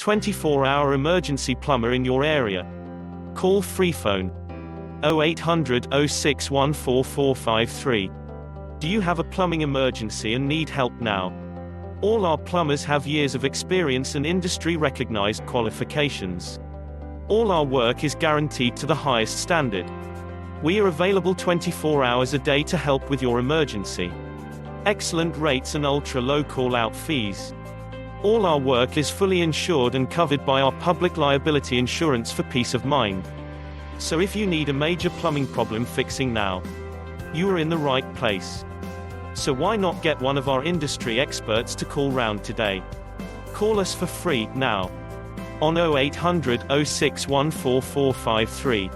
24-hour emergency plumber in your area. Call free phone 0800 0614 Do you have a plumbing emergency and need help now? All our plumbers have years of experience and industry-recognized qualifications. All our work is guaranteed to the highest standard. We are available 24 hours a day to help with your emergency. Excellent rates and ultra-low call-out fees. All our work is fully insured and covered by our public liability insurance for peace of mind. So if you need a major plumbing problem fixing now, you are in the right place. So why not get one of our industry experts to call round today? Call us for free now on 0800 0614 453.